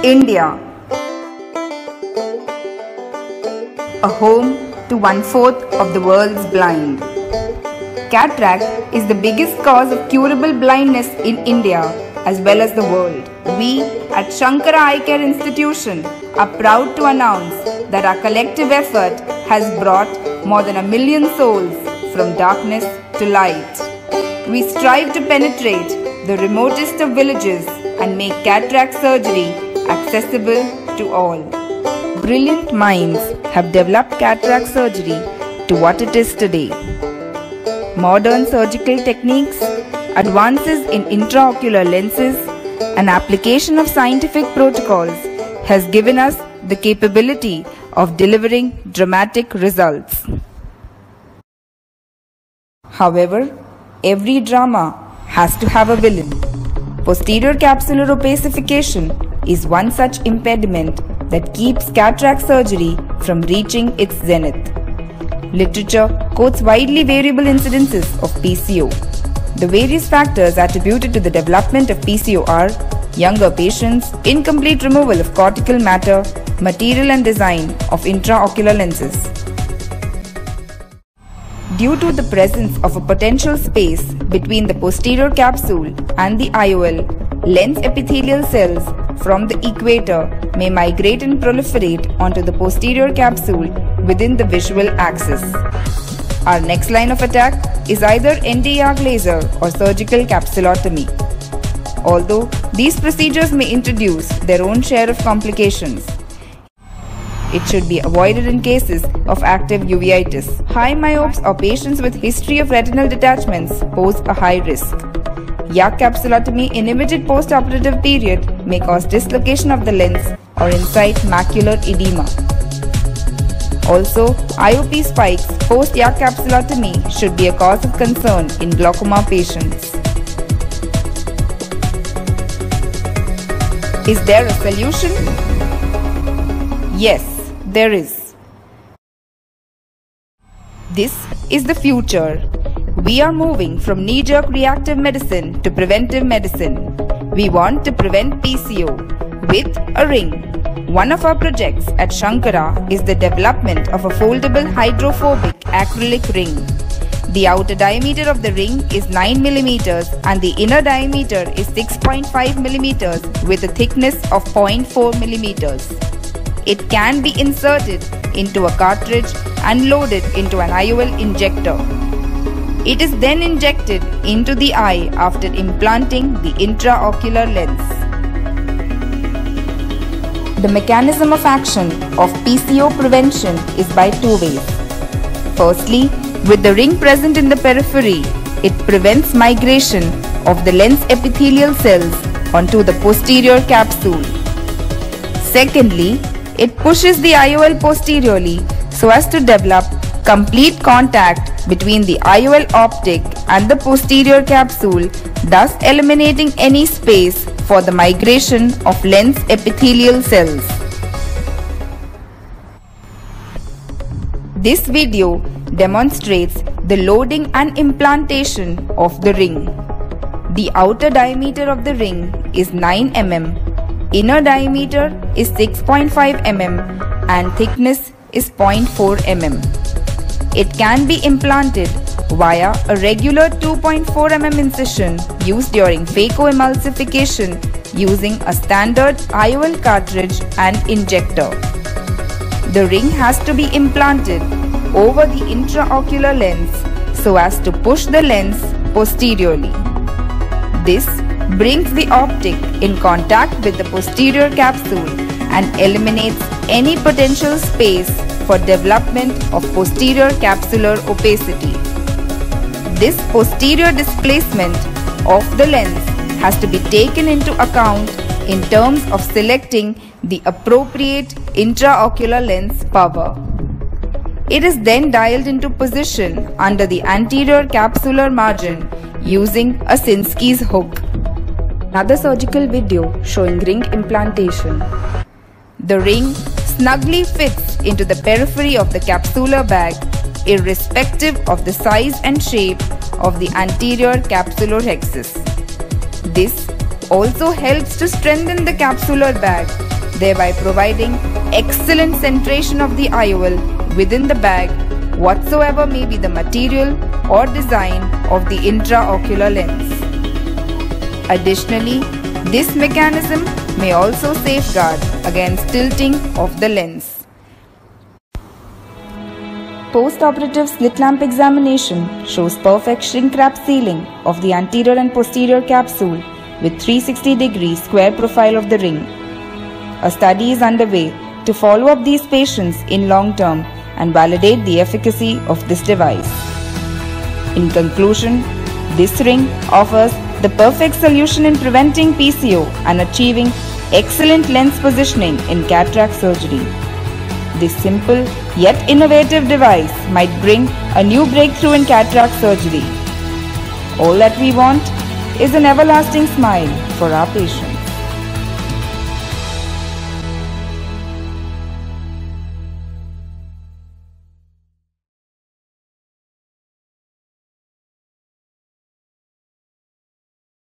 India, a home to 1/4 of the world's blind. Cataract is the biggest cause of curable blindness in India as well as the world. We at Shankara Eye Care Institution are proud to announce that our collective effort has brought more than 1 million souls from darkness to light. We strive to penetrate the remotest of villages and make cataract surgery accessible to all. Brilliant minds have developed cataract surgery to what it is today. Modern surgical techniques, advances in intraocular lenses, and application of scientific protocols has given us the capability of delivering dramatic results. However, every drama has to have a villain. Posterior capsular opacification is one such impediment that keeps cataract surgery from reaching its zenith. Literature quotes widely variable incidences of PCO. The various factors attributed to the development of PCO are younger patients, incomplete removal of cortical matter, material and design of intraocular lenses. Due to the presence of a potential space between the posterior capsule and the IOL, lens epithelial cells from the equator may migrate and proliferate onto the posterior capsule within the visual axis. Our next line of attack is either Nd:YAG laser or surgical capsulotomy. Although these procedures may introduce their own share of complications, it should be avoided in cases of active uveitis. High myopes or patients with history of retinal detachments pose a high risk. YAG capsulotomy in immediate post-operative period may cause dislocation of the lens or incite macular edema. Also, IOP spikes post-YAG capsulotomy should be a cause of concern in glaucoma patients. Is there a solution? Yes, there is. This is the future. We are moving from knee-jerk reactive medicine to preventive medicine. We want to prevent PCO with a ring. One of our projects at Shankara is the development of a foldable hydrophobic acrylic ring. The outer diameter of the ring is 9 mm and the inner diameter is 6.5 mm with a thickness of 0.4 mm. It can be inserted into a cartridge and loaded into an IOL injector. It is then injected into the eye after implanting the intraocular lens. The mechanism of action of PCO prevention is by two ways. Firstly, with the ring present in the periphery, it prevents migration of the lens epithelial cells onto the posterior capsule. Secondly, it pushes the IOL posteriorly so as to develop complete contact between the IOL optic and the posterior capsule, thus eliminating any space for the migration of lens epithelial cells. This video demonstrates the loading and implantation of the ring. The outer diameter of the ring is 9 mm, inner diameter is 6.5 mm and thickness is 0.4 mm. It can be implanted via a regular 2.4 mm incision used during phacoemulsification using a standard IOL cartridge and injector. The ring has to be implanted over the intraocular lens so as to push the lens posteriorly. This brings the optic in contact with the posterior capsule and eliminates any potential space for development of posterior capsular opacity. This posterior displacement of the lens has to be taken into account in terms of selecting the appropriate intraocular lens power. It is then dialed into position under the anterior capsular margin using a Sinskey's hook. Another surgical video showing ring implantation. The ring snugly fits into the periphery of the capsular bag irrespective of the size and shape of the anterior capsular hexis. This also helps to strengthen the capsular bag thereby providing excellent centration of the IOL within the bag, whatsoever may be the material or design of the intraocular lens. Additionally, this mechanism may also safeguard against tilting of the lens. Post-operative slit lamp examination shows perfect shrink wrap sealing of the anterior and posterior capsule with 360-degree square profile of the ring. A study is underway to follow up these patients in long term and validate the efficacy of this device. In conclusion, this ring offers the perfect solution in preventing PCO and achieving excellent lens positioning in cataract surgery. This simple yet innovative device might bring a new breakthrough in cataract surgery. All that we want is an everlasting smile for our patients.